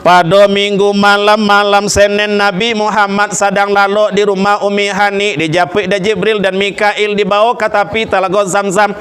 Pada minggu malam Senin, Nabi Muhammad sedang lalu di rumah Umi Hani, dijapit dan Jibril dan Mikail, dibawa ke tepi Telaga Zamzam.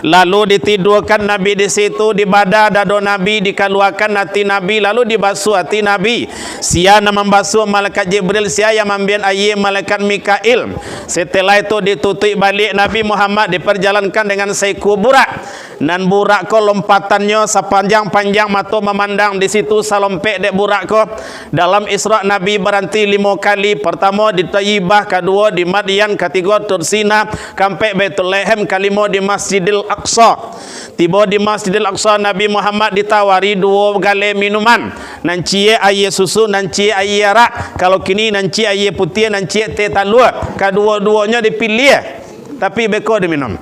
Lalu ditidurkan Nabi di situ, dibadah dado Nabi, dikeluarkan hati Nabi, lalu dibasuh hati Nabi. Sia yang membasuh malaikat Jibril, sia yang membian air malaikat Mikail. Setelah itu ditutup balik Nabi Muhammad, diperjalankan dengan seekor burak. Dan burak ko lompatannya sepanjang-panjang mata memandang di situ salompek dek burak ko. Dalam Isra Nabi berhenti 5 kali. Pertama di Taibah, kedua di Madian, ketiga Tursina, sampai Bethlehem, kelima di Masjidil Aqsa. Tiba di Masjidil Aqsa, Nabi Muhammad ditawari 2 galai minuman. Nanci air susu, nanci air arak. Kalau kini nanci air putih, nanci teh talua. Kedua-duanya dipilih, tapi beko diminum.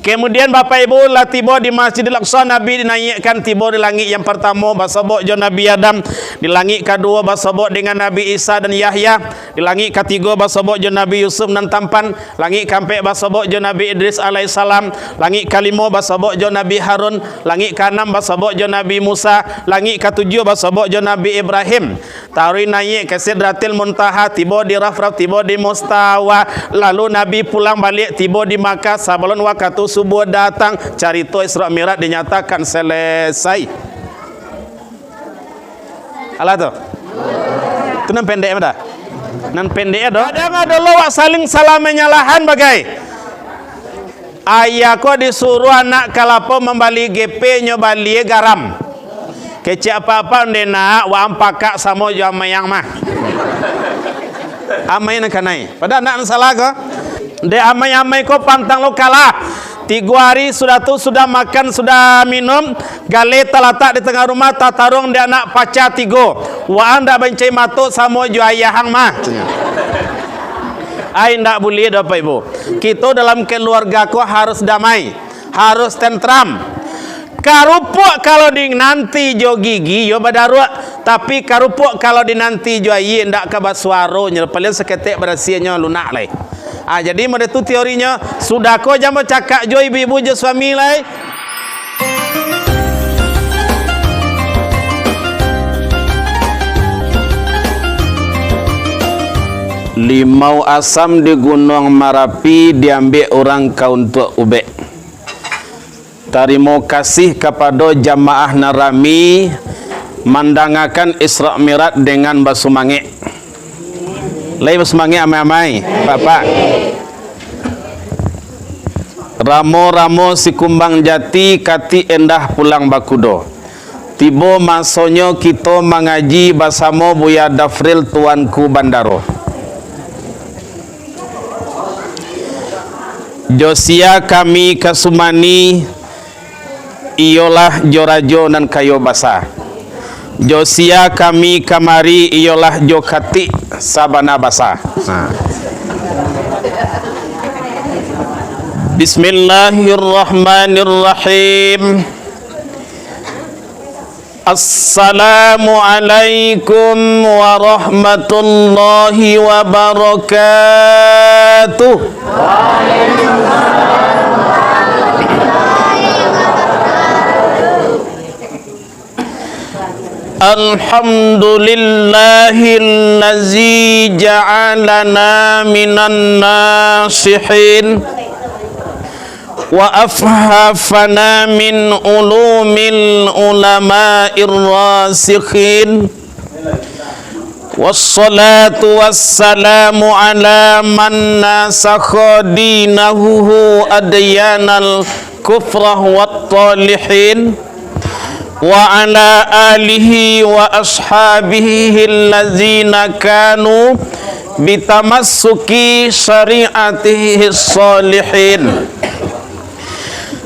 Kemudian Bapak Ibu lah tiba di Masjidil Aqsa, Nabi dinaikkan tiba di langit yang pertama bersabot jo Nabi Adam, di langit kedua bersabot dengan Nabi Isa dan Yahya, di langit ketiga bersabot jo Nabi Yusuf dan Tampan, langit keempat bersabot jo Nabi Idris alaihissalam, langit kelima bersabot jo Nabi Harun, langit keenam bersabot jo Nabi Musa, langit ketujuh bersabot jo Nabi Ibrahim. Tarik naik ke Sidratil Muntaha, tiba di Rafraf, tiba di Mustawa. Lalu Nabi pulang balik, tiba di Makkah. Sebelum waktu subuh datang, cerita Isra Mi'raj dinyatakan selesai. Alah tu. Tu nan pendek dah. Nan pendek dah. Kadang ada lawak saling salah menyalahan bagai. Ayah ko disuruh anak kelapa membali GP nya bali garam. Kecik apa-apa ndena wa ampaka sama jo amayang mah. Amai nak kanai. Pada nak salah ko. De amai-amai ko pantang lo kalah. 3 hari sudah tu, sudah makan, sudah minum, gale talatak di tengah rumah, tatarung dia anak pacar 3. Wa anda bencai matuk sama jo ayahang mah. Ai ndak boleh dah Bapak Ibu. Kita dalam keluarga ko harus damai, harus tentram. Karupuk kalau di nanti jo gigi yo badarua, tapi karupuk kalau di nanti jo ayi ndak ka basuaro nya paling seketek berasianya lunak lai. Jadi pada tu teorinya sudah ko jam cakap jo ibu-ibu jo suami lai. Limau asam di Gunung Marapi diambil orang kaum tua ubek. Terima kasih kepada jamaah Narami mandangakan Isra Mi'raj dengan basumangit. Lai basumangit amai-amai, Bapak. Ramo-ramo si kumbang jati kati endah pulang bakudo. Tiba masanya kita mengaji bersama Buya Dafril Tuanku Bandaro. Josia kami kasumani ialah jorajo dan kayo basah. Josia kami kamari ialah jokati sabana basah. Bismillahirrahmanirrahim. Assalamualaikum warahmatullahi wabarakatuh. Alhamdulillahillazi ja'alana minan nasihin wa afhafana min ulumil ulama'ir rasikhin wassalatu wassalamu ala man nasakha dinahu adyanal kufrah wat talihin wa ala alihi wa ashabihi allazina kanu bitamassuki syariatihi salihin.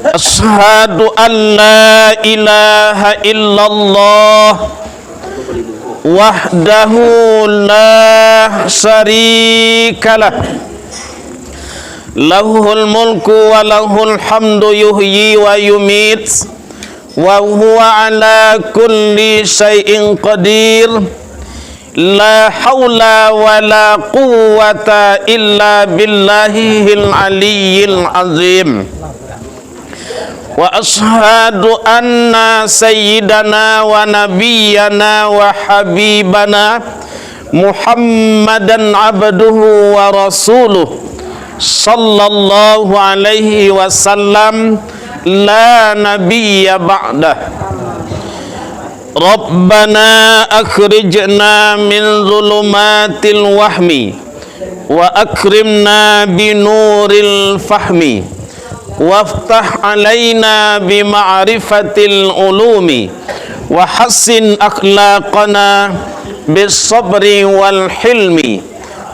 Asyhadu an la ilaha illallah wahdahu la syarikalah, lahul mulku wa lahul hamdu yuhyi wa yumit, wa huwa ala kulli syai'in qadir. La haula wa la quwwata illa billahil aliyyil azim. wa ashhadu anna sayyidana wa nabiyyana wa habibana Muhammadan abduhu wa rasuluh sallallahu alaihi wasallam la nabiyya ba'dah. Rabbana akhrijna min zulumatil wahmi wa akrimna binuril fahmi waftah alaina bima'rifatil ulumi wa hassin akhlaqana bis sabri wal hilmi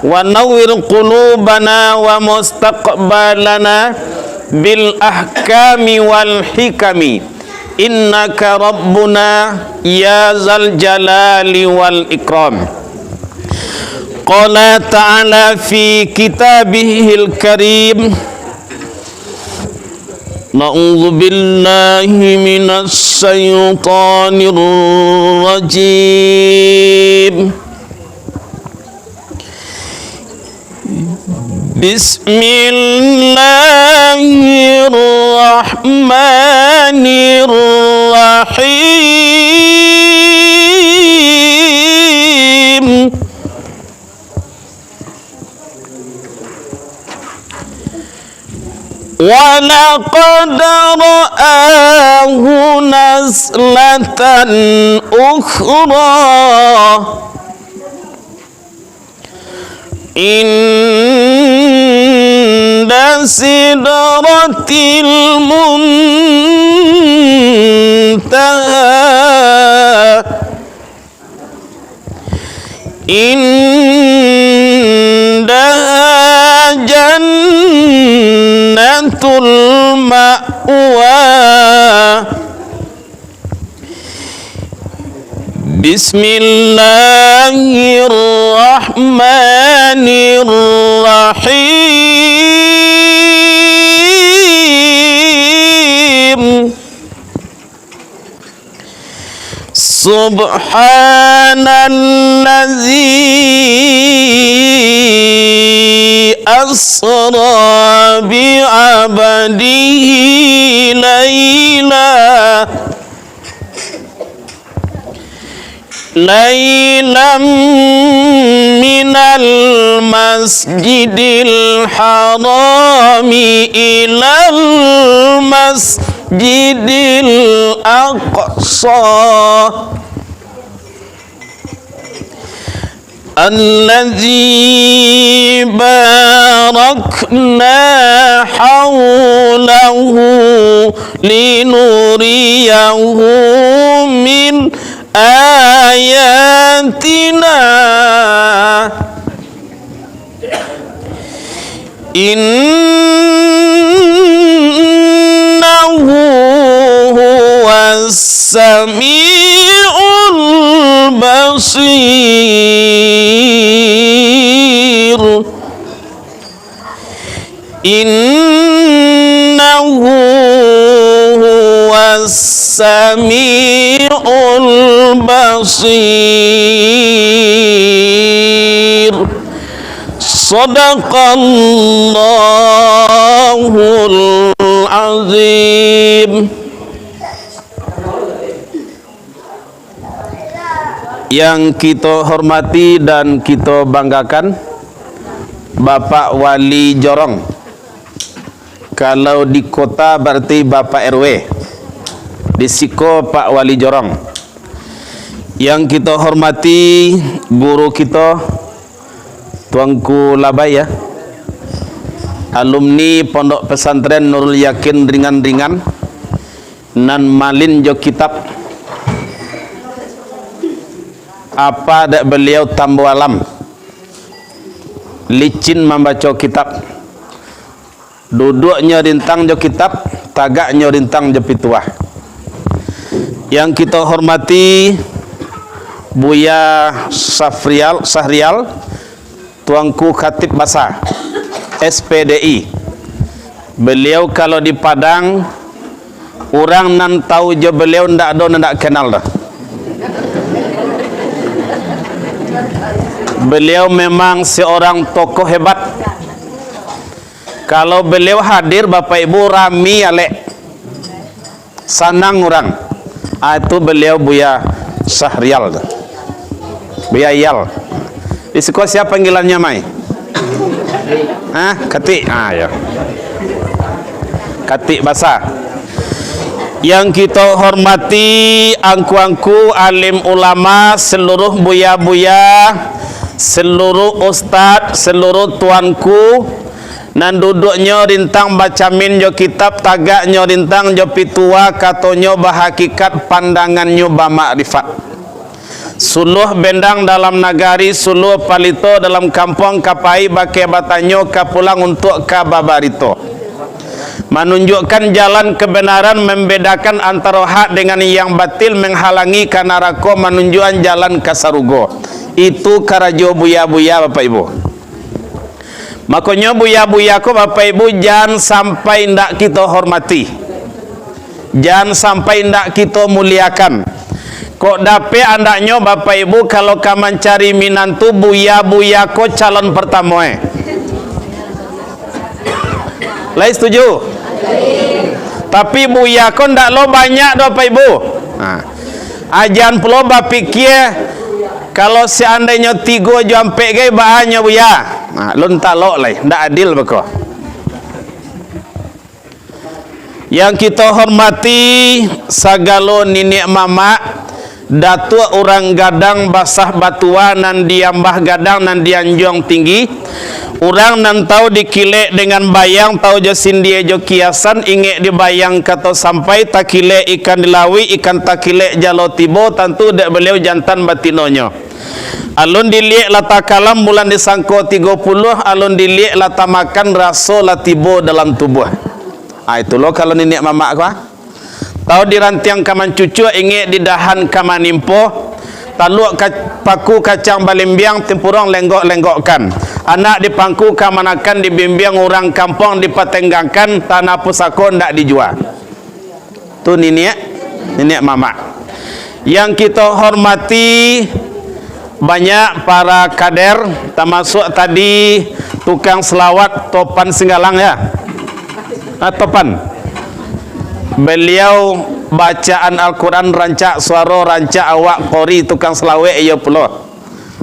wa nawwir qulubana wa mustaqbalana bil ahkami wal hikami innaka rabbuna ya zal jalali wal ikram. Qala ta'ala fi kitabihil karim, na'udzu billahi minas syaitanir rajim. Bismillahirrahmanirrahim. Wa laqad ra'ahu nazlatan ukhra inda sidratil muntaha indaha jannatul ma'wa. Bismillahirrahmanirrahim. Subhanallazi asra bi'abdihi laylam minal masjidil harami ilal masjidil aqsa alladzi barakna hawlahu linuriyahu min ayatina innahu huwas sami'ul basir. Innahu huwas sami'ul basir. Sadaqallahul azim. Yang kita hormati dan kita banggakan, Bapak Wali Jorong. Kalau di kota berarti Bapak RW, di Siko Pak Wali Jorong. Yang kita hormati guru kita Tuanku Labai ya, alumni Pondok Pesantren Nurul Yakin ringan-ringan nan malin jo kitab apa dak beliau tambu alam licin membaca kitab, duduknya rintang jo kitab, tagaknya rintang jo pituah. Yang kita hormati Buya Sahrial Tuanku Khatib Basa SPDI. Beliau kalau di Padang orang nan tahu je beliau ndak ada ndak kenal dah. Beliau memang seorang tokoh hebat. Kalau beliau hadir Bapak Ibu rami alek. Sanang orang. Itu beliau Buya Syahrial. Buya Yal. Di sekolah siapa panggilannya Mai? Katik. Ya. Katik basah. Yang kita hormati angku-angku alim ulama, seluruh buya-buya, seluruh ustad, seluruh tuanku, nan duduknya rintang bacamin jo kitab, tagaknya rintang jo pitua, katonyo bahakikat pandangannya bamakrifat. Suluh bendang dalam nagari, suluh palito dalam kampung, kapai bake batanyo kapulang untuk kababarito. Menunjukkan jalan kebenaran, membedakan antara hak dengan yang batil, menghalangi kanarako, menunjukkan jalan kasarugo. Itu karajo buya-buya Bapak Ibu. Makanya buya-buya ko Bapak Ibu, jangan sampai ndak kita hormati, jangan sampai ndak kita muliakan. Kok dape andaknya Bapak Ibu kalau kamu mencari minantu, buya-buya ko calon pertama. Lai setuju? Tapi buya ko ndak lo banyak do Bapak Ibu. Ajan pulo bapikir kalau seandainya 3 jampe gay bahannya buya. Lun tak lo lai, ndak adil beko. Yang kita hormati sagalo nenek mama, datuk orang gadang basah batua nan diambah gadang nan dianjong tinggi. Orang nan tahu dikilek dengan bayang, tahu jasin dia jo kiasan, inget dibayang kata sampai takile ikan dilawi, ikan takile jalo tibo, tentu dek beliau jantan batinonya. Alun diliek lata kalam bulan disangko 30, alun diliek lata makan raso latibo dalam tubuh. Itu loh kalau nenek mama aku. Tahu dirantiang kaman cucu, inget di dahan kaman nimpo, taluk paku kacang balimbiang, tempurang lenggok-lenggokkan. Anak di pangku kamanakan dibimbing orang kampung dipatenggangkan, tanah pusako ndak dijual. Tu nenek mama. Yang kita hormati banyak para kader, termasuk tadi tukang selawat Topan Singgalang ya. Topan. Beliau bacaan Al-Quran rancak suara, rancak awak kori tukang selawe iyo pulo.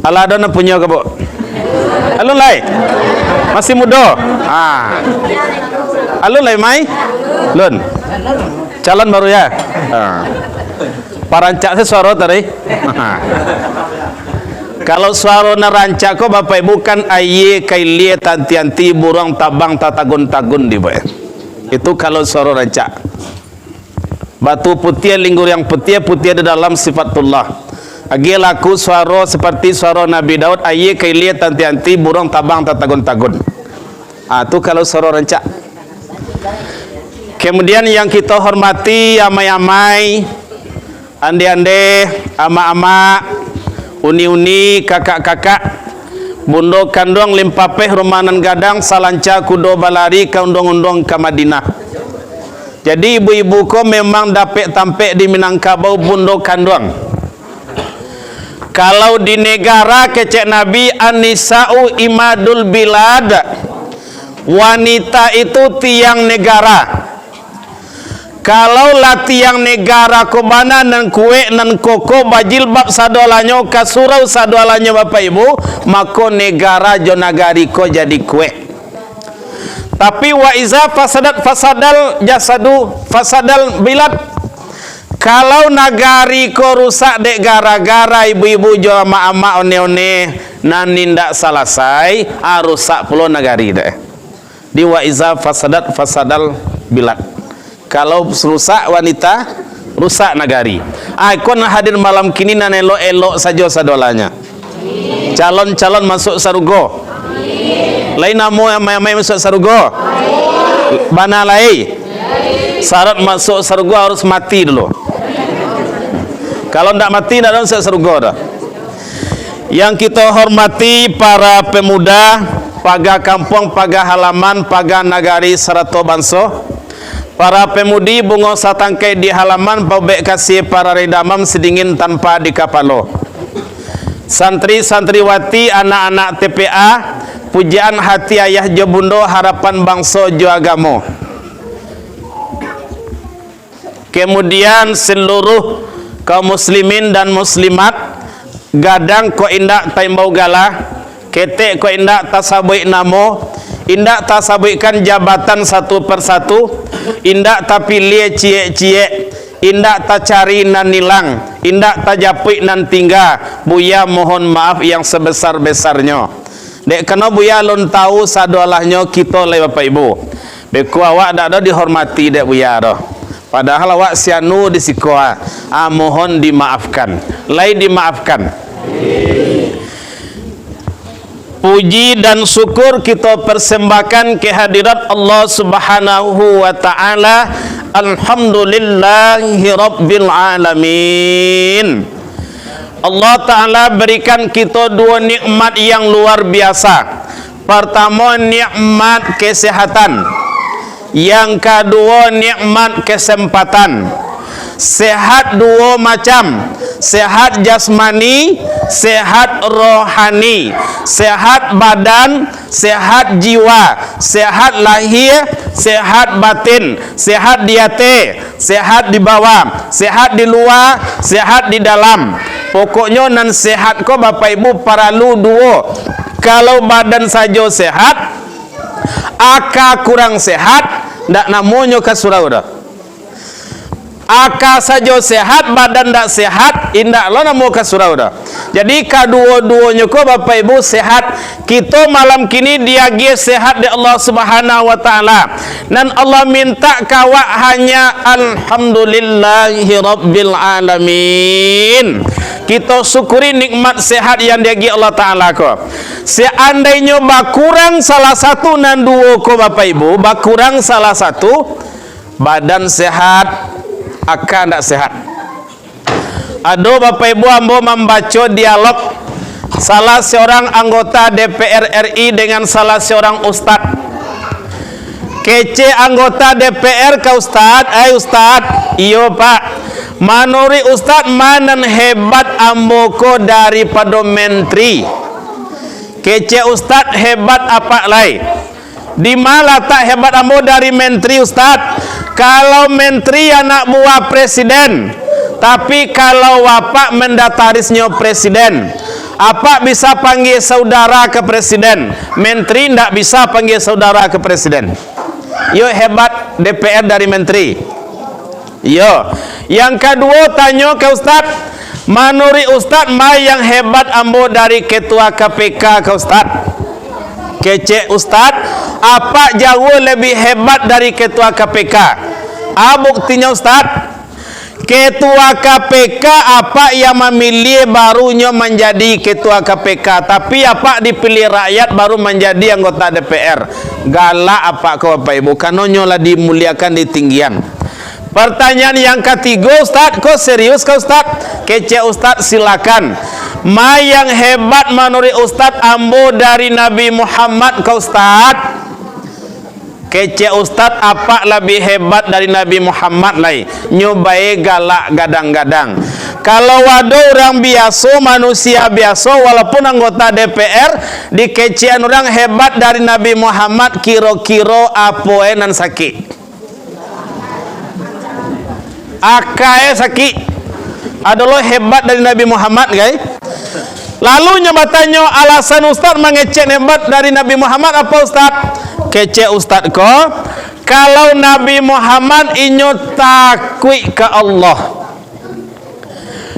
Ala ada punya ke bu? Halo lai, masih muda. Halo lai mai, lun, calon baru ya. Parancak saya suara tadi. Kalau suara narancak ko Bapak Ibu kan aye kailie tanti-anti burung tabang tatagun-tagun di boy. Itu kalau suara rancak. Batu putih linggur yang putih di dalam sifatullah. Agi laku suara seperti suara Nabi Daud, aye kailie tanti-anti burung tabang tatagun-tagun. Itu kalau suara rancak. Kemudian yang kita hormati amai-amai, ande-ande, ama-ama, uni-uni, kakak-kakak, bundo kandung limpapeh rumanan gadang, salanca kudo balari ka undong-undong ke Madinah. Jadi ibu-ibu ko memang dapat tampek di Minangkabau bundo kandung. Kalau di negara kecek Nabi, an-nisa'u imadul bilad, wanita itu tiang negara. Kalau lah tiang negara kobana nan kue nan koko bajilbab sadolanyo kasurau sadolanyo Bapak Ibu, maka negara jo nagari ko jadi kue. Tapi wa iza fasadat fasadal jasadu fasadal bilad. Kalau nagari ko rusak dek gara-gara ibu-ibu jo ama-ama one-one nan nindak salasai, rusak pulo nagari deh. Di wa iza fasadat fasadal bilad. Kalau rusak wanita, rusak nagari. Kon hadir malam kini nan elok-elok saja sadolanya. Calon-calon masuk sarugo. Lain namo yang may masuk sarugo. Bana lai. Syarat masuk sarugo harus mati dulu. Kalau ndak mati ndak masuk sarugo dah. Yang kita hormati para pemuda, paga kampung, paga halaman, paga nagari serato banso. Para pemudi bungo satangkai di halaman, baubek kasih para redamam sedingin tanpa di kapalo. Santri-santriwati, anak-anak TPA, pujian hati ayah Jobundo, harapan bangsa jo agamo. Kemudian seluruh kaum muslimin dan muslimat gadang ko indak taimbau galah, ketek ko indak tasabui namo, indak tasabuikan jabatan satu persatu, indak tapilih cie-cie, indak ta cari nan nilang, indak ta japik nan tinggal. Buya mohon maaf yang sebesar-besarnya. Dek kena buya lon tahu sadolahnya kita oleh Bapak Ibu. Beku awak dak ada dihormati dek buya dah. Padahal awak sianu di sikoa. Mohon dimaafkan. Lai dimaafkan. Puji dan syukur kita persembahkan kehadirat Allah Subhanahu wa taala. Alhamdulillahi rabbil alamin. Allah taala berikan kita dua nikmat yang luar biasa. Pertama, nikmat kesehatan. Yang kedua, nikmat kesempatan. Sehat dua macam, sehat jasmani, sehat rohani, sehat badan, sehat jiwa, sehat lahir, sehat batin, sehat di hati, sehat di bawah, sehat di luar, sehat di dalam. Pokoknya nan sehat ko Bapak Ibu paralu dua. Kalau badan saja sehat, akal kurang sehat, ndak namanya ke surau dah. Akal saja sehat, badan ndak sehat, indak lo namo ke surau dah. Jadi kedua-duanya ko Bapak Ibu sehat. Kita malam kini diagi sehat di Allah Subhanahu wa taala. Dan Allah minta kawak hanya alhamdulillahi rabbil alamin. Kita syukuri nikmat sehat yang diagi Allah taala ko. Seandainya bakurang salah satu nan dua ko Bapak Ibu, bakurang salah satu, badan sehat, akal tak sehat. Aduh Bapak Ibu, ambo membaca dialog salah seorang anggota DPR RI dengan salah seorang ustad. Kece anggota DPR ke ustad, ustad, iyo pak, manuri ustad manan hebat ambo ko daripada menteri. Kece ustad hebat apa lay? Di mana tak hebat ambo dari menteri ustad? Kalau menteri anak buah presiden, tapi kalau wapak mendatarisnya presiden, apa bisa panggil saudara ke presiden? Menteri ndak bisa panggil saudara ke presiden. Yo hebat DPR dari menteri. Yo. Yang kedua tanya ke ustad, manuri ustad ma yang hebat ambo dari ketua KPK ke ustad? Kece ustad, apa jauh lebih hebat dari ketua KPK? Buktinya ustad, ketua KPK apa yang memilih barunya menjadi ketua KPK, tapi apa dipilih rakyat baru menjadi anggota DPR. Galak apa kau Bapak Ibu, kanonyo lah dimuliakan di tinggian. Pertanyaan yang ketiga ustad, kau serius kau ustad? Kece ustad silakan. Ma yang hebat menurut ustad ambo dari Nabi Muhammad kau ustad? Kece ustad apa lebih hebat dari Nabi Muhammad lai? Nyobai galak gadang-gadang. Kalau ada orang biasa, manusia biasa, walaupun anggota DPR, dikecean orang hebat dari Nabi Muhammad, kiro-kiro apoe nan sakit. Akae sakit. Adalah hebat dari Nabi Muhammad, guys. Lalu nyobatanya alasan ustad mengecek hebat dari Nabi Muhammad apa ustad? Kece ustad ko, kalau Nabi Muhammad inyo takwi ke Allah.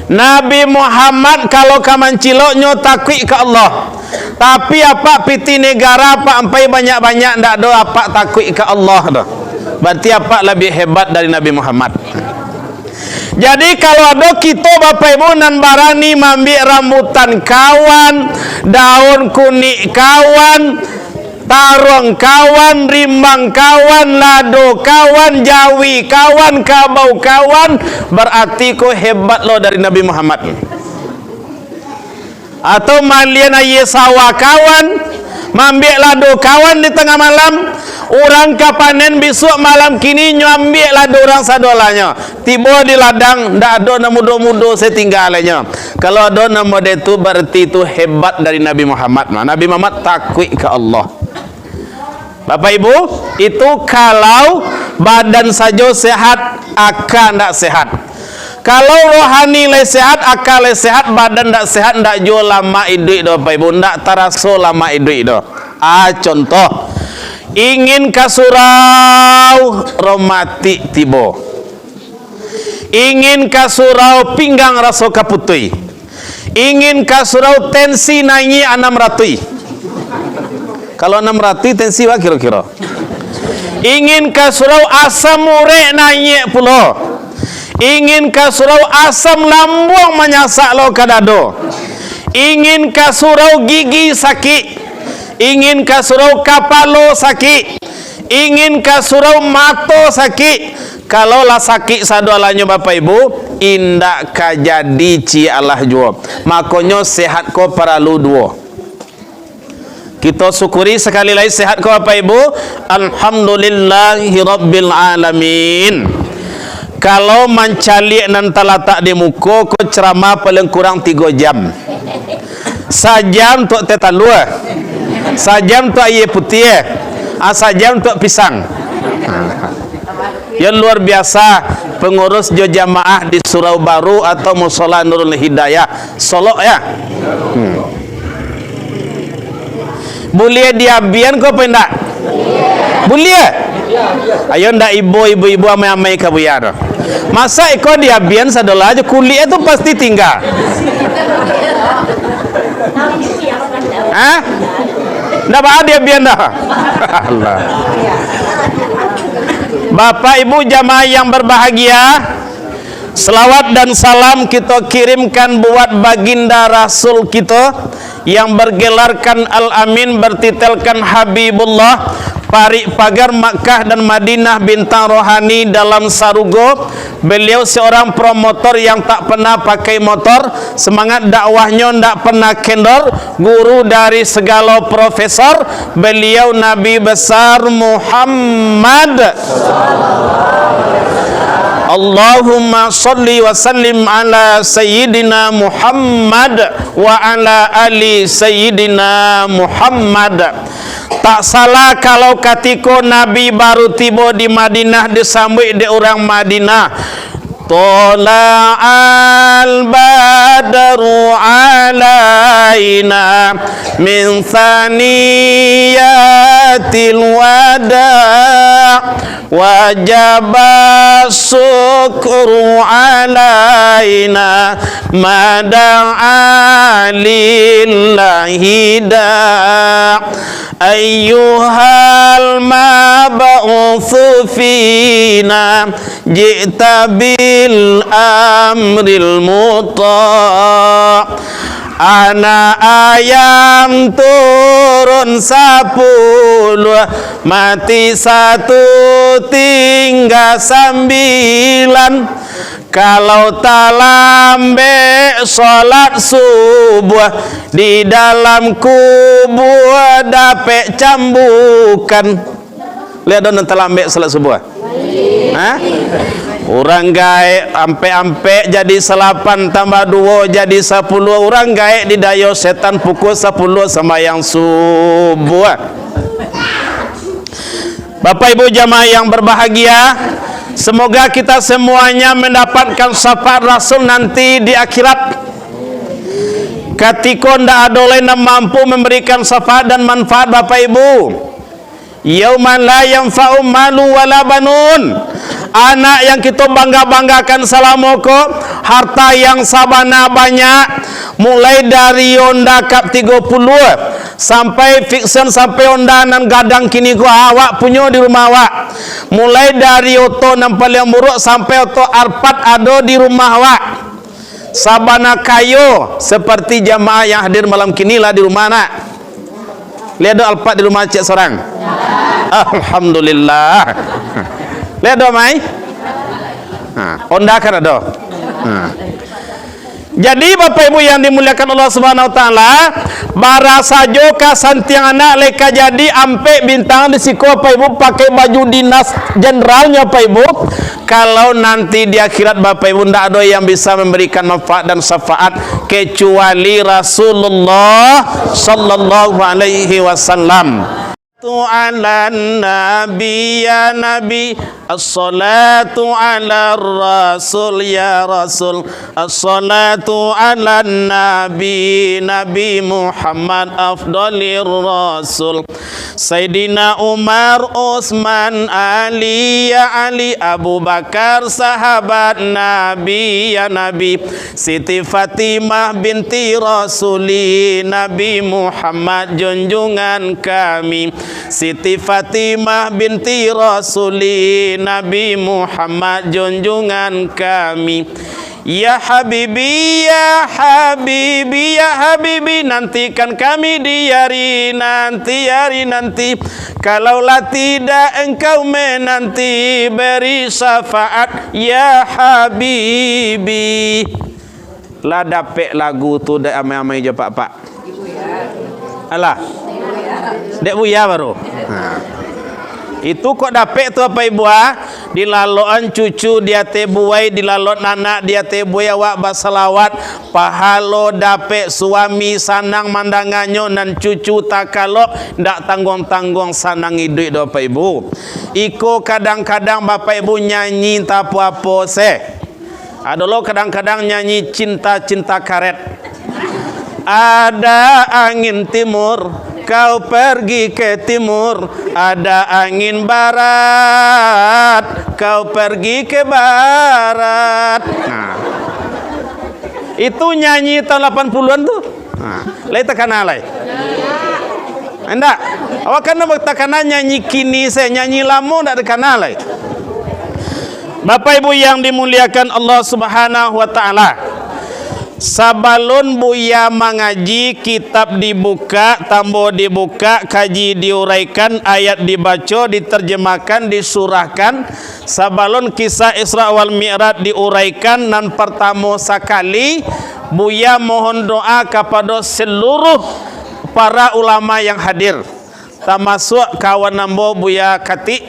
Nabi Muhammad kalau kamancilo nyo takwi ke Allah. Tapi apa piti negara apa ampai banyak-banyak ndak do apa takwi ke Allah dah. Berarti apa lebih hebat dari Nabi Muhammad? Jadi kalau ada kita Bapak Ibu nan barani mambil rambutan kawan, daun kuning kawan, tarong kawan, rimbang kawan, lado kawan, jawi kawan, kabau kawan, berarti ko hebat lo dari Nabi Muhammad. Atau malian aye sawah kawan, mambil lado kawan di tengah malam, orang kapanen besok malam kini nyambil lado orang sadolanya, tiba di ladang ndak ada na mudo-mudo setinggalnya. Kalau ada nama itu berarti itu hebat dari Nabi Muhammad. Nabi Muhammad takwi ke Allah. Bapak Ibu, itu kalau badan saja sehat, akal ndak sehat. Kalau rohani le sehat, akal le sehat, badan ndak sehat, ndak jual lama hidup do Bapak Ibu, ndak taraso lama hidup do. Contoh, ingin kasurau romati tibo, ingin kasurau pinggang raso kaputui, ingin kasurau tensi naik 600. Kalau 600 tensi wah kira-kira. Ingin kasurau asam urat naik pulau, ingin kasurau asam lambung menyasak lo kadado, ingin kasurau gigi sakit, ingin kasurau kapalo sakit, ingin kasurau mato sakit. Kalau lah sakit sadualanya Bapak Ibu, indak kajadi ci Allah jawab. Makanya sehat ko paralu dua. Kita syukuri sekali lagi sehat ko Bapak Ibu. Alhamdulillahirabbil alamin. Kalau mencalik nan talatak di muka, ko ceramah paling kurang 3 jam. Sajam untuk tetalua, sajam untuk air putih, sajam untuk pisang. Yang luar biasa pengurus jo jamaah di Surau Baru atau Mushola Nurul Hidayah Solo ya. Boleh diabian kau pendak? Boleh. Ayo ndak ibu-ibu amai-amai kabuyar. Masa ikut diabian sadola aja kuliah itu pasti tinggal. Ndak ada diabian dah. Allah. Bapak Ibu jamaah yang berbahagia, selawat dan salam kita kirimkan buat baginda Rasul kita yang bergelarkan Al-Amin, bertitelkan Habibullah, parik pagar Makkah dan Madinah, bintang rohani dalam sarugo. Beliau seorang promotor yang tak pernah pakai motor, semangat dakwahnya tidak pernah kendor, guru dari segala profesor. Beliau Nabi besar Muhammad. Allahumma salli wa sallim ala Sayyidina Muhammad wa ala ali Sayyidina Muhammad. Tak salah kalau ketika Nabi baru tiba di Madinah, disambut di orang Madinah. Tola'al badru alaina min thaniyatil wada' wajaba syukru alaina mada'a lillahi da' ayyuhal mab'utsu fina ji'ta bil amril muta'. Anak ayam turun 10, mati 1 tinggal 9. Kalau tak lambe sholat subuh, di dalam kubur dapat cambukan. Lihat dong tak lambe sholat subuh. Orang gaek ampe-ampe jadi 8 tambah 2 jadi 10. Orang gaek didayo setan pukul 10 sembahyang subuh. Bapak Ibu jamaah yang berbahagia, semoga kita semuanya mendapatkan syafaat Rasul nanti di akhirat. Ketika ndak ada lain yang mampu memberikan syafaat dan manfaat Bapak Ibu. Yauman la yanfa'u malu wala banun. Anak yang kita bangga-banggakan salamoko, harta yang sabana banyak, mulai dari Honda Cup 30 sampai Fiction, sampai Honda nan gadang kini gua awak punya di rumah awak. Mulai dari Oto yang paling buruk sampai Oto Arpat ada di rumah awak. Sabana kayo seperti jamaah yang hadir malam kini lah di rumah anak. Lihat do Alphard di rumah cik seorang. Alhamdulillah. Lihat do mai. Honda kan ada. Jadi Bapak Ibu yang dimuliakan Allah Subhanahu wa taala, bara sajo ka santiang anak leka jadi ampe bintang di siku Bapak Ibu pakai baju dinas jenderalnya Bapak Ibu. Kalau nanti di akhirat Bapak Ibu ndak ada yang bisa memberikan manfaat dan syafaat kecuali Rasulullah sallallahu alaihi wasallam. ala nabi ya nabi, as-salatu ala rasul ya rasul, as-salatu ala nabi Nabi Muhammad afdalir rasul, Sayyidina Umar, Utsman, Ali ya Ali, Abu Bakar sahabat Nabi ya Nabi, Siti Fatimah binti Rasuli Nabi Muhammad junjungan kami, Siti Fatimah binti Rasuli Nabi Muhammad junjungan kami. Ya Habibi, ya Habibi, ya Habibi, nantikan kami di hari nanti, kalaulah tidak engkau menanti, beri syafaat ya Habibi. Lah dapet lagu tu dak amai-amai je pak. Alah. Dek buya baru. Itu kok dapet tu apa ibu dilaloan cucu dia te buai, dilalot anak dia te buai awak basalawat, pahalo dapet suami sanang mandangannya dan cucu tak kalau ndak tanggung-tanggung sanang hidup do apa ibu. Iko kadang-kadang bapak ibu nyanyi tak apa-apa Adolo kadang-kadang nyanyi cinta-cinta karet. Ada angin timur, kau pergi ke timur, ada angin barat, kau pergi ke barat. Nah, itu nyanyi tahun 80-an tuh. Nah, lai tekana lai. Enggak, awak kan nak tekana nyanyi kini, saya nyanyi lama ndak tekana lai. Bapak Ibu yang dimuliakan Allah Subhanahu wa taala. Sabalun buya mengaji, kitab dibuka, tambo dibuka, kaji diuraikan, ayat dibaca, diterjemahkan, disurahkan. Sabalun kisah Isra wal Mi'raj diuraikan dan pertama sekali buya mohon doa kepada seluruh para ulama yang hadir, termasuk kawan nambo buya Kati,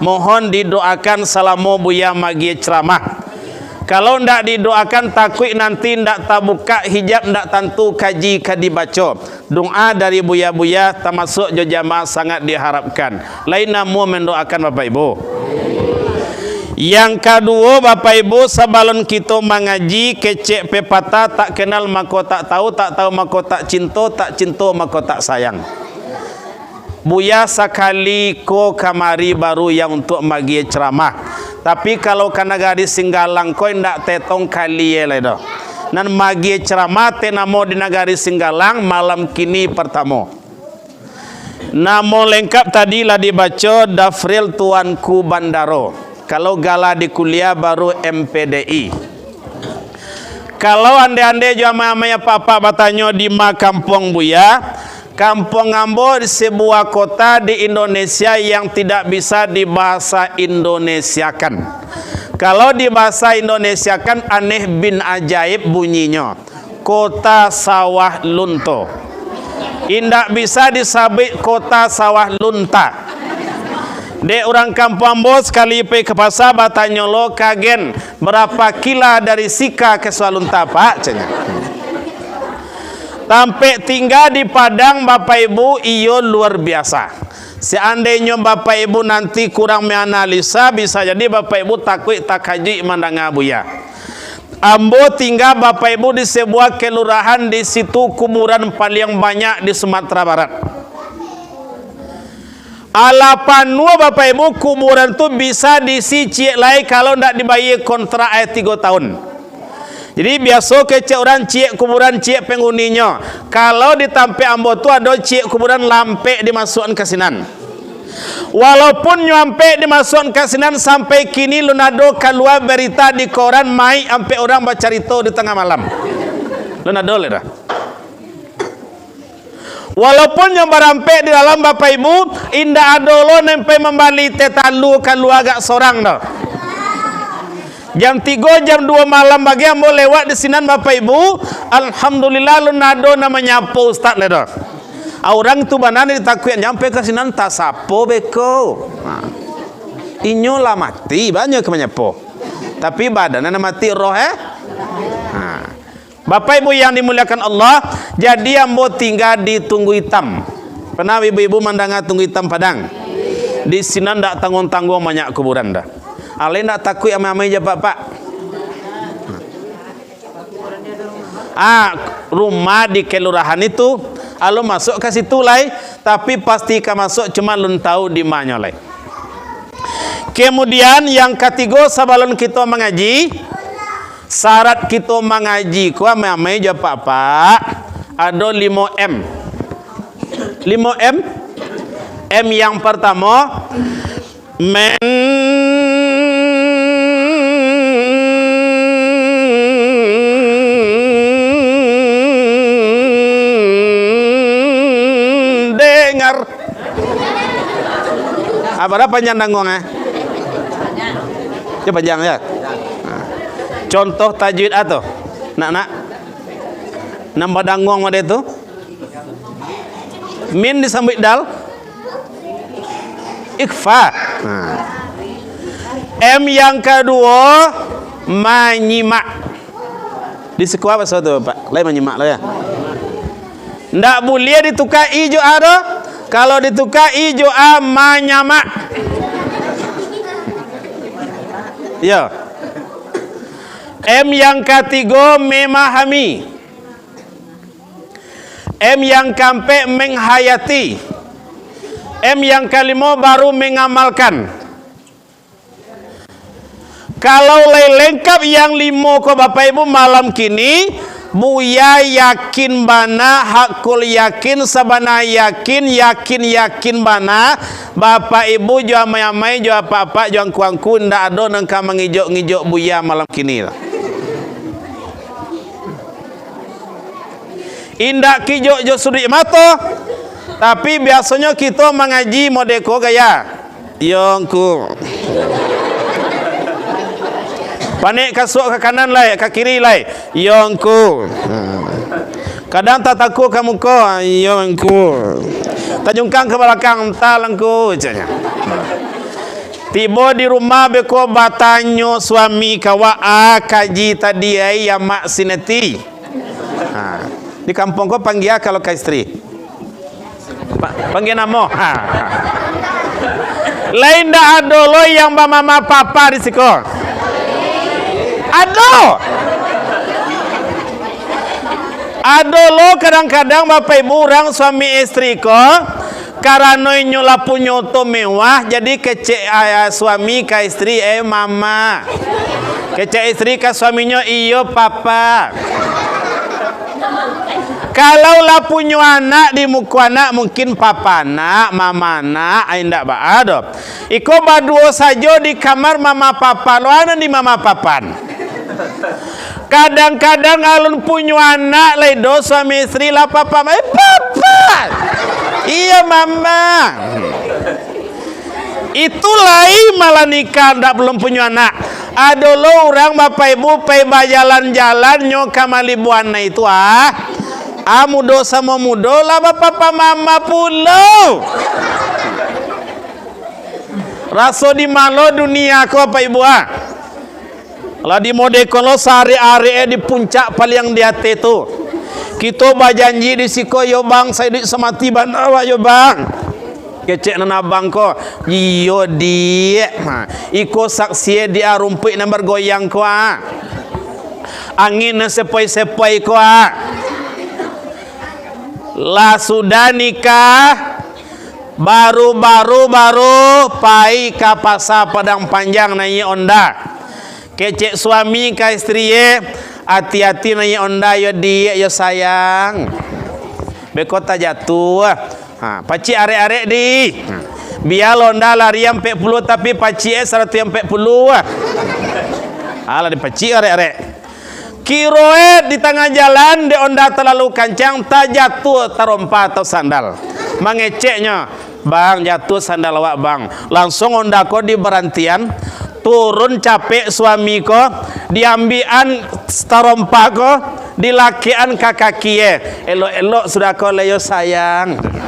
mohon didoakan selama buya magi ceramah. Kalau ndak didoakan takut nanti ndak tabuka hijab, ndak tentu kaji dibaca. Doa dari buya-buya termasuk jamaah sangat diharapkan. Lain namu mendoakan Bapak Ibu. Yang kedua Bapak Ibu, sebelum kita mengaji kecek pepatah, tak kenal maka tak tahu maka tak cinta maka tak sayang. Buya sekali ko kamari baru yang untuk magi ceramah. Tapi kalau kana gadis Singgalang kau ndak tetong kali ye ledo. Nan magi ceramah te namo di nagari Singgalang malam kini pertama. Namo lengkap tadi lah dibaca Dafril Tuanku Bandaro. Kalau gala di kuliah baru MPDI. Kalau ande-ande jamaah papa batanyo di Makampung Buya, Kampung Ambo di sebuah kota di Indonesia yang tidak bisa dibahasa Indonesiakan. Kalau dibahasa Indonesiakan aneh bin ajaib bunyinya. Kota Sawah Lunto. Indak bisa disabit kota Sawah Lunta. Dek orang Kampung Ambo sekali pergi ke pasar bertanya lo kagen berapa kila dari Sika ke Sawah Lunta pak cenya. Sampai tinggal di Padang Bapak Ibu, iyo luar biasa. Seandainya Bapak Ibu nanti kurang menganalisa, bisa jadi Bapak Ibu takut tak kaji mandanga buya. Ambo tinggal Bapak Ibu di sebuah kelurahan, di situ kuburan paling banyak di Sumatera Barat. Alapanua Bapak Ibu kuburan tu bisa diisi cik lai kalau tidak dibayar kontrak 3 tahun. Jadi biasa kecek orang cik kuburan cik penghuninya. Kalau di Tampe Ambo tu ada cik kuburan lampe dimasukkan ke sinan. Walaupun nyampe dimasukkan ke sinan sampai kini lunado keluar berita di koran mai sampai orang baca cerita di tengah malam. Lunado le dah. Walaupun yang berampe di dalam Bapak Ibu indah adolo nempe membali tetalu keluar agak sorang dah. Jam 3, jam 2 malam bagi yang mau lewat di sinan Bapak Ibu, alhamdulillah lu nado namanya apa Ustaz ledo. Orang tu banan ditakut nyampe ke sinan tak sapo beko. Inyo lah mati banyak ke menyapo. Tapi badannya mati roh Bapak Ibu yang dimuliakan Allah, jadi yang mau tinggal di Tunggu Hitam. Pernah ibu-ibu mandanga tunggu hitam padang? Di sini ndak tanggung-tanggung banyak kuburan dah. Ale ndak takut amai-amai je pak. Rumah di kelurahan itu, alo masuk ke situ lai, tapi pasti ka masuk cuma lun tahu di mana lai. Kemudian yang ketiga sebelum kita mengaji, syarat kita mengaji ku amai-amai je pak. Ada 5M. 5M. M yang pertama, dengar. Apa panjang danggongnya? Ya panjang ya. Contoh tajwid atau nak nambah danggong pada itu. Min disambut dal. Ikhfa. M yang kedua, menyimak. Di sekolah apa satu Pak? Lain menyimak lah ya. Ndak boleh ditukar ijo ada. Kalau ditukar ijo a menyamak. Ya. M yang ketiga, memahami. M yang keempat, menghayati. M yang kelima baru mengamalkan. Kalau lengkap yang 5 ko Bapak Ibu malam kini, Buya yakin bana, hakul yakin, sabana yakin bana. Bapak Ibu jua amai-amai, jua apa-apa, jua angku-angku, ndak ada nangka mengijok-ngijok Buya malam kini lah. Indak kijok jo sudut mata. Tapi biasanya kita mengaji modeko gaya. Yongku. Panik kasuk ke kanan lai, ke kiri lai. Yongku. Kadang tak takut ke muka. Yongku. Tak jungkang ke belakang. Talangku. Tiba di rumah beko batanyo suami kawa kaji tadi yang mak sineti. Di kampung kau panggil kalau ke istri. Panggil nama. Lain dah ada lo yang mama papa di siko. Ada lo kadang-kadang bapak ibu orang suami istri ko karena nyola punya to mewah jadi kecek suami ke istri mama. Kecek istri ke suaminya iyo papa. Kalau lah punya anak di muka anak mungkin papa anak, mama anak, aindak ada. Iko berdua saja di kamar mama papa, lo ada di mama papan. Kadang-kadang alun punya anak ledo suami istri lah papa, papa, iya mama. Itulah malah nikah ndak belum punya anak. Ada lo orang bapak ibu pay jalan-jalan nyoka malibuana itu mudo sama mudo lah bapak mama pulau. Raso di malo dunia ko apa ibu lah di mode kalau sehari-hari di puncak paling di hati tu. Kita berjanji di siko yo bang saya di semati banawa yo bang. Kecek nana bang ko iyo di iko saksi dia rumput nomor goyang ko angin sepoi-sepoi ko lah sudah nikah baru pai ke pasar Padang Panjang naik onda kecek suami ke istri hati-hati naik onda yo di yo sayang bekota jatuh paci arek-arek di biar onda larian 40 tapi paci 140 ala di paci arek-arek kiroe di tengah jalan di onda terlalu kencang tak jatuh terompa atau sandal mengeceknya bang jatuh sandal awak bang langsung onda ko di berantian turun capek suami ko diambian terompa ko dilakian kakak kie elok-elok sudah ko leyo sayang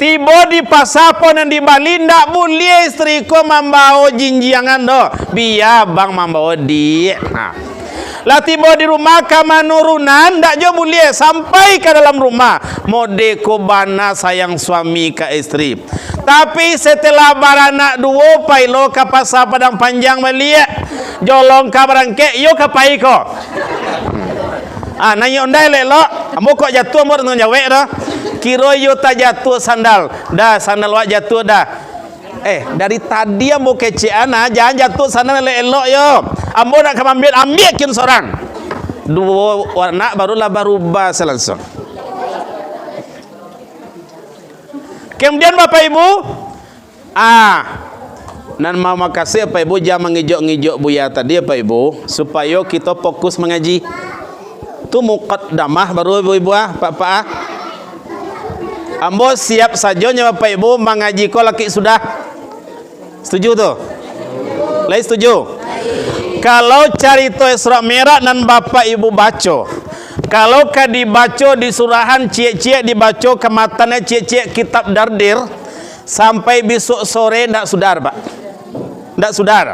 tiba di pasar pun dan di Bali ndak boleh istri ko membawa jinjiangan do biar bang membawa di Lah tiba di rumah kamanurunan ndak jo boleh sampai ke dalam rumah. Mode ko bana sayang suami ke istri. Tapi setelah baranak dua pailo ke pasar Padang Panjang balik. Jolong ka barangke yo ka pai ko. Nanya ondai lelok. Ambo kok jatuh ambo dengan jawek dah. Kira yo tak jatuh sandal. Dah sandal wak jatuh dah. Dari tadi ambo kecean jangan jatuh sandal elok yo. Ambo nak ambil kin seorang. Dua warna barulah berubah langsung. Kemudian Bapak Ibu, nan mau makasih Bapak Ibu jangan ngijok-ngijok Buya tadi Bapak Ibu supaya kita fokus mengaji. Tu muqaddamah baru Ibu-ibu Pak. Ambo siap sajonya Bapak Ibu mengaji ko laki sudah. Setuju tuh? Lain setuju? Kalau cerita Isra Mi'raj nan Bapak Ibu baca. Kalau ka dibaca di surahan cie-cie dibaca ke matanya cie-cie kitab Dardir sampai besok sore ndak sudar Pak. Ndak sudar.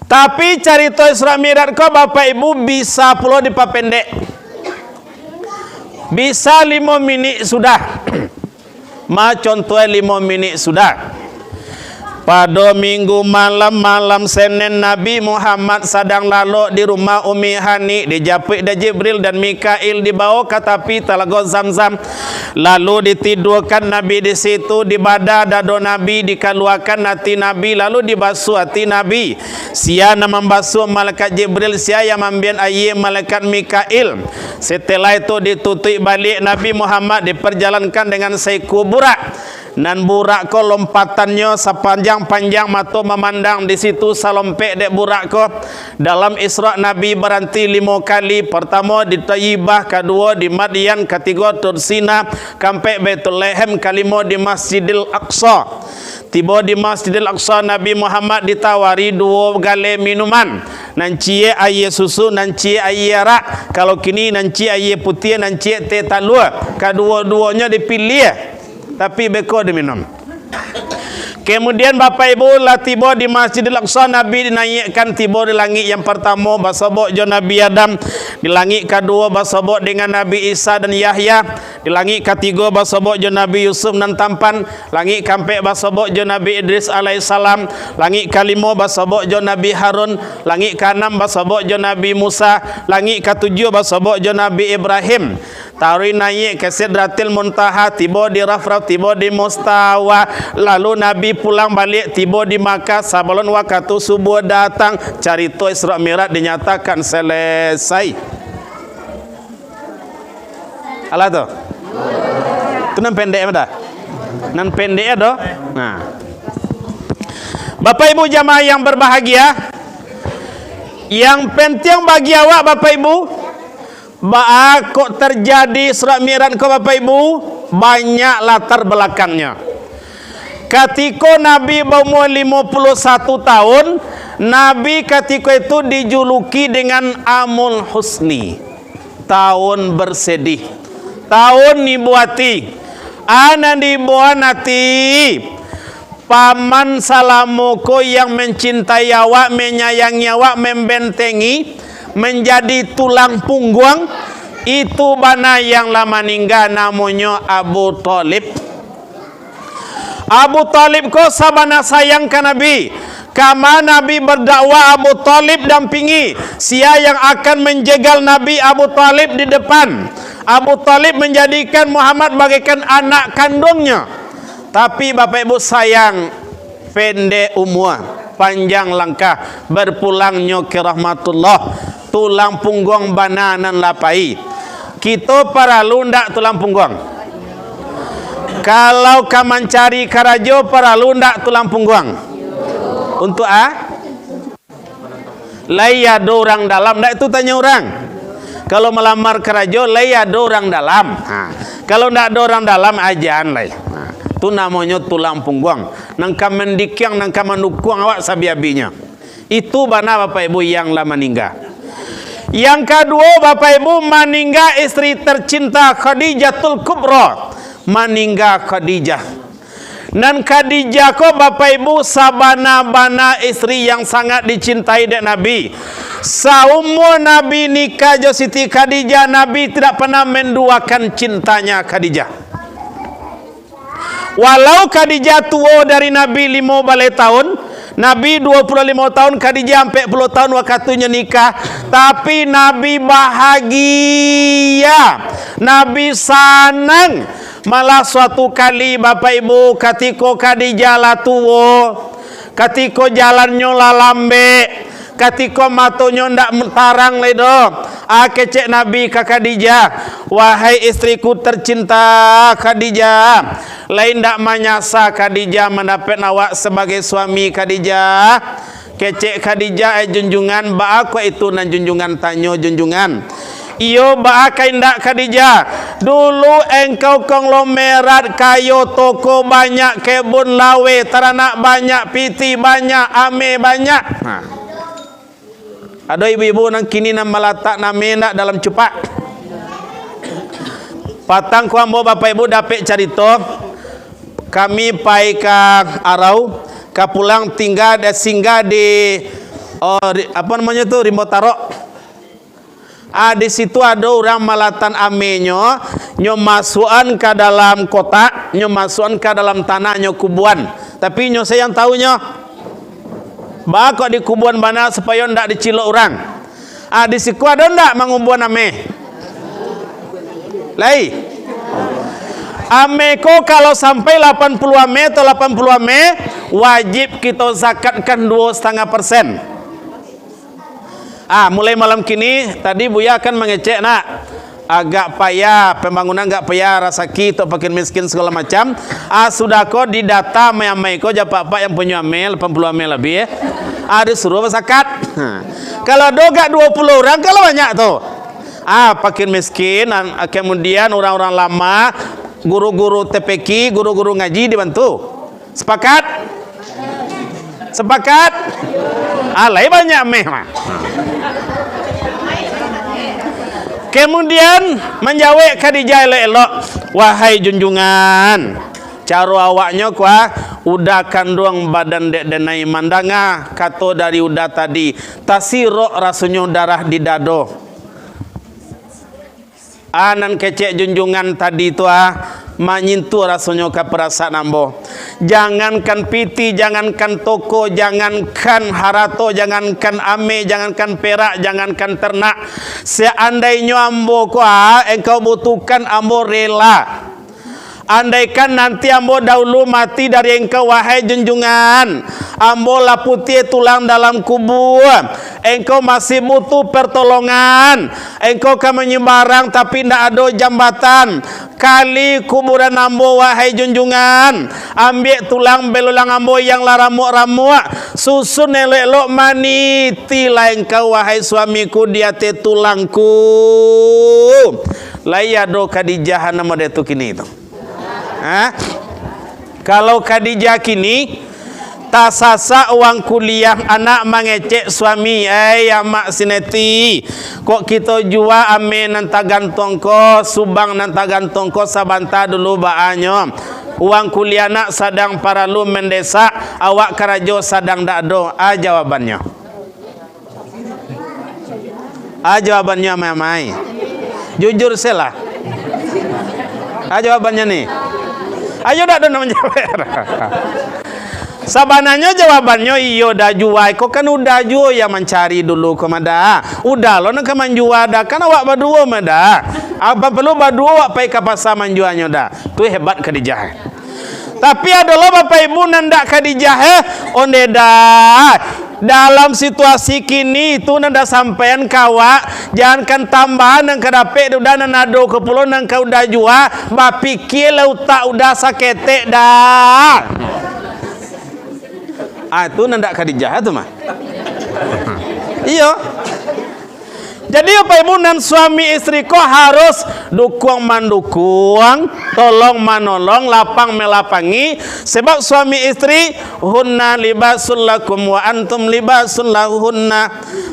Tapi cerita Isra Mi'raj ko Bapak Ibu bisa pula dipapendek. Bisa 5 minit sudah. Contohnya 5 minit sudah. Pada minggu malam Senin Nabi Muhammad sedang lalu di rumah Umi Hani, dijapit da Jibril dan Mikail dibawa ke tepi Telaga Zamzam. Lalu ditidurkan Nabi di situ, dibadah dado Nabi, dikeluarkan hati Nabi, lalu dibasuh hati Nabi. Sia nama membasuh malaikat Jibril, sia yang membian air malaikat Mikail. Setelah itu ditutup balik Nabi Muhammad, diperjalankan dengan seekor burak. Nan burak ko lompatannya sepanjang-panjang mata memandang di situ salompek dek burak ko. Dalam Isra Nabi berhenti 5 kali. Pertama di Taibah, kedua di Madian, ketiga Tursina, sampai Bethlehem, kelima di Masjidil Aqsa. Tiba di Masjidil Aqsa Nabi Muhammad ditawari 2 galai minuman. Nan cie air susu, nan cie air arak. Kalau kini nan cie air putih, nan cie teh talua. Kedua-duanya dipilih. Tapi beko diminum. Kemudian Bapak Ibu lah tiba di Masjidil Aqsa, Nabi dinaikkan tiba di langit yang pertama basabok jo Nabi Adam, di langit kedua basabok dengan Nabi Isa dan Yahya, di langit ketiga basabok jo Nabi Yusuf dan Tampan, langit keempat basabok jo Nabi Idris alaihissalam, langit kelima basabok jo Nabi Harun, langit keenam basabok jo Nabi Musa, langit ketujuh basabok jo Nabi Ibrahim. Tauri naik ke Sidratil Muntaha, tiba di Rafraf, tiba di Mustawa. Lalu Nabi pulang balik, tiba di Makkah. Sebelum waktu subuh datang, cerita Isra Mi'raj dinyatakan selesai. Alah tu. Tu nan pendek dah. Nan pendek dah. Nah. Bapak Ibu jamaah yang berbahagia, yang penting bagi awak Bapak Ibu, kok terjadi Isra Mi'raj kok Bapak Ibu, banyak latar belakangnya. Ketika Nabi berumur 51 tahun, Nabi ketika itu dijuluki dengan Amul Husni, tahun bersedih, tahun nibuati, ana dibuanati. Paman Salamoko yang mencintai awak, menyayangi awak, membentengi, menjadi tulang punggung itu bana yang lama meninggal namanya Abu Talib. Abu Talib ko sabana sayang ke Nabi. Kama Nabi berdakwah, Abu Talib dampingi. Sia yang akan menjegal Nabi Abu Talib di depan. Abu Talib menjadikan Muhammad bagaikan anak kandungnya. Tapi Bapak Ibu sayang, pendek umur, panjang langkah, berpulangnya ke rahmatullah. Tulang punggung bananan lapai. Kita para lundak tulang punggung. Kalau kamu mencari karajo para lundak tulang punggung. Untuk laya do orang dalam. Ndak itu tanya orang. Kalau melamar karajo laya do orang dalam. Kalau ndak ada orang dalam ajaan lay. Itu namanya tulang punggung. Nangka mendikyang, nangka menukung awak sabiabinya. Itu bana Bapak Ibu yang lama meninggal. Yang kedua Bapak Ibu, meninggal istri tercinta Khadijatul Kubra, meninggal Khadijah. Nan Khadijah ko Bapak Ibu sabana-bana istri yang sangat dicintai dek Nabi. Saumur Nabi nikah jo Siti Khadijah, Nabi tidak pernah menduakan cintanya Khadijah. Walau Khadijah tua dari Nabi 5 balai tahun, Nabi 25 tahun, Khadijah 40 tahun waktunya nikah, tapi Nabi bahagia, Nabi senang. Malah suatu kali Bapak Ibu ketika Khadijah lah tua, ketika jalannya lah lambe, ketika matanya ndak mentarang ledo, kecek Nabi ke Khadijah, wahai istriku tercinta Khadijah, lain ndak menyasa Khadijah mendapat awak sebagai suami Khadijah. Kecek Khadijah junjungan, ba aku itu nan junjungan tanya junjungan. Iyo baakai ndak Khadijah, dulu engkau konglomerat kayu toko banyak, kebun lawe teranak banyak, piti banyak, ame banyak. Ada ibu-ibu nang kini nam meletak name nak dalam cepat. Patang ku ambo Bapak Ibu dapat cerita, kami pai ke Arau, ke pulang tinggal dan singgah di apa namanya tu Rimotaro. Di situ ada orang malatan amenyo, nyo masukan ke dalam kotak, nyo masukan ke dalam tanah, nyo kubuan. Tapi nyo saya yang tahu nyo, bakal di kubuan mana supaya ndak dicilok orang. Di situ ada ndak mengubuan ame? Lai. Ame ko kalau sampai 80 ame atau 80 ame, wajib kita zakatkan 2,5%. Mulai malam kini tadi Buya akan mengecek nak agak payah pembangunan, agak payah rasaki untuk pakai miskin segala macam. Sudah kok di data mai ko pak yang punya amel 80 amel lebih disuruh zakat. Kalau doga 20 orang kalau banyak tuh. Pakai miskin, kemudian orang-orang lama, guru-guru TPQ, guru-guru ngaji dibantu. Sepakat? Sepakat? Alai banyak meh mah. Kemudian menjawab Khadijah elok-elok, wahai junjungan, cara awaknya kuah udah kandung badan dek denai mandanga, kato dari udah tadi tasiro rasanya darah di dado. Nan kecek junjungan tadi itu menyintu rasanya ke perasaan ambo. Jangankan piti, jangankan toko, jangankan harato, jangankan ame, jangankan perak, jangankan ternak. Seandainya ambo engkau butuhkan, ambo rela. Andaikan nanti ambo dahulu mati dari engkau wahai junjungan, ambo laputi tulang dalam kubur, engkau masih butuh pertolongan, engkau kan menyebarang tapi tidak ada jambatan, kali kuburan ambo wahai junjungan, ambil tulang belulang ambo yang laramuk-ramuk, susun elok-elok maniti lah engkau wahai suamiku, dia te tulangku. Layado Khadijah nama dia tu kini itu. Kalau Khadijah kini tak sasa uang kuliah anak mengecek suami, ya mak sineti, kok kita jual ame nanta gantung ko, subang nanta gantung ko sabanta dulu baanyo. Uang kuliah anak sadang para lu mendesak, awak karajo sadang dakdo. Jawabannya. Jawabannya mamai. Jujur selah. Jawabannya nih. Ayo dak dona menjawab. Sabananya jawabannya iyo dah jual. Kok kan udah jual ya mencari dulu kemada. Udah lo nak menjual dah kan awak berdua mada. Apa perlu berdua awak pergi ke pasar menjualnya dah. Tu hebat Khadijah. Tapi adalah Bapak Ibu nandak Khadijah onde dah. Dalam situasi kini itu nanda sampean kawak, jangankan tambahan nang kedapek udah nanado ke pulau nang kau udah jual, bapikir lau tak udah sakete dah. Itu nanda Khadijah tu mah. Iya. Jadi apa ibu dan suami istri kok harus dukung mendukung, tolong menolong, lapang melapangi. Sebab suami istri hunna libasul lakum wa antum libasul lahunna.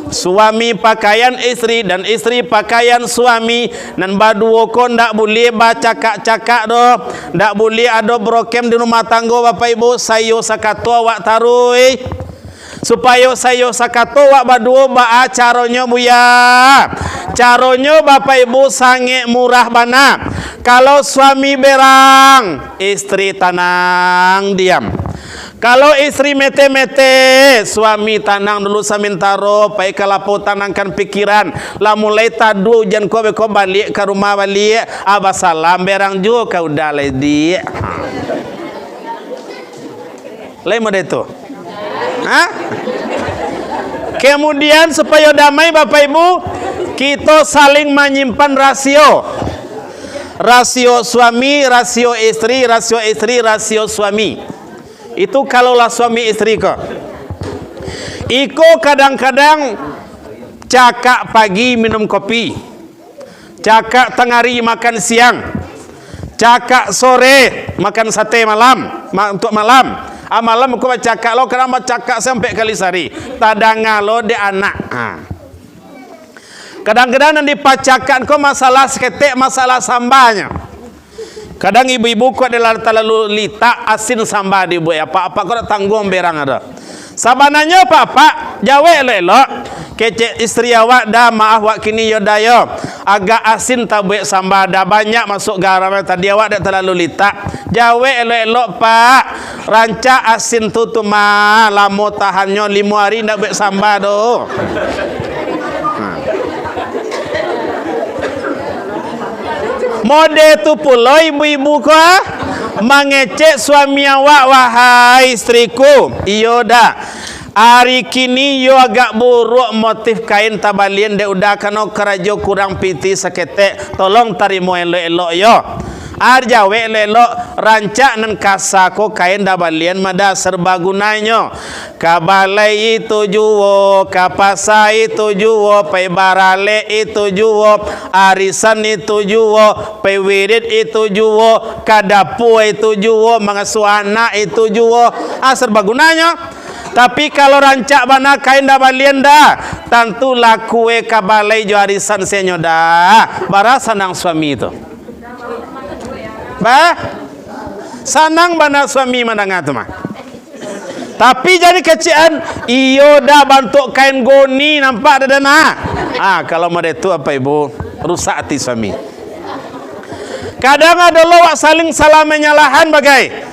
Suami pakaian istri dan istri pakaian suami. Dan baduo ko ndak boleh bacakak-cakak do. Ndak boleh ada brokem di rumah tangga Bapak Ibu. Sayo sakato awak tarui. Supaya sayo sakato awak baduo ba caronyo buya. Caronyo Bapak Ibu sange murah bana. Kalau suami berang, istri tenang diam. Kalau istri mete-mete, suami tanang dulu samintaro, pai kalapo tanangkan pikiran. Lah mulai tadu ujian ko balik ke rumah balik, abah salam berang juga kau dah ledi. Lain model itu. Hah? Kemudian supaya damai Bapak Ibu, kita saling menyimpan rasio. Rasio suami, rasio istri, rasio suami. Itu kalaulah suami istri kok. Iko kadang-kadang cakak pagi minum kopi, cakak tengah hari makan siang, cakak sore makan sate malam untuk malam. Malam aku cakak lo kenapa cakak sampai kali sehari. Tadang lo de anak. Kadang-kadang nanti pacakan kok masalah seketek masalah sambanya. Kadang ibu-ibu kok adalah terlalu lita asin sambal di ibu apa-apa kok tanggung berang ada. Sabananya apa-apa jawe elok kece istri awak dah maaf wak kini yo dayo agak asin tak buat sambal dah banyak masuk garam tadi awak dah terlalu lita. Jawe elok pak ranca asin tu mah lamo tahannya 5 hari ndak buat sambal do. Mode tu pulo ibu-ibu ko mengecek suami awak, wahai istriku. Iyo dah. Hari kini yo agak buruk motif kain tabalian de udah kano kerajo kurang piti seketek. Tolong tarimo elok-elok yo. Arjawe elok rancak nan kasako kain tabalian mada serbagunanya. Kabalai itu juwo, kapasai itu juwo, pai barale itu juwo, arisan itu juwo, pai wirid itu juwo, kadapu itu juwo, mengasuh anak itu juwo. Serbagunanya. Tapi kalau rancak bana kain dah balian dah, tentu lakue kabalai jo arisan senyo dah. Bara sanang suami itu. Bah, sanang bana suami manang tu mah. Tapi jadi kecian, iyo dah bantuk kain goni nampak ada dana. Kalau model itu apa ibu? Rusak hati suami. Kadang ada lawak saling salah menyalahan bagai.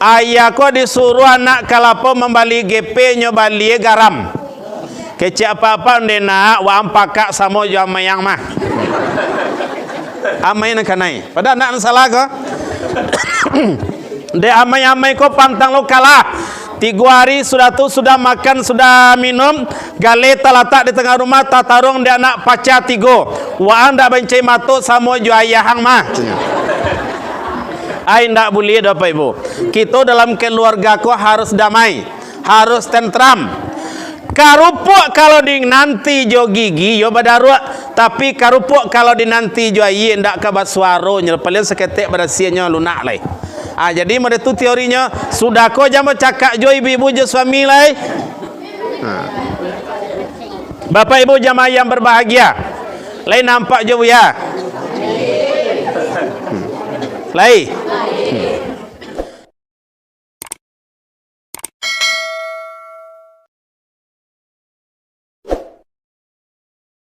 Ayah ko disuruh anak kalapo membali GP nyo bali garam. Keci apa-apa ndena wa ampaka samo jo amayang mah. Amai nak kanai. Pada anak salah ko. De amai-amai ko pantang lo kalah. 3 hari sudah tu sudah makan sudah minum galeta letak di tengah rumah tatarung dia anak pacar 3. Wa anda bencai matuk samo jo ayahang mah. Ai ndak boleh Bapak Ibu. Kita dalam keluarga ko harus damai, harus tentram. Karupuk kalau di nanti jo gigi yo badarua, tapi karupuk kalau di nanti jo ayi ndak ka baswaro nyelpelin seketek berasianya lunak lai. Jadi model tu teorinya sudah ko jam cakak jo ibu-ibu jo suami lai. Bapak Ibu jamaah yang berbahagia. Lai nampak jo ya. Lai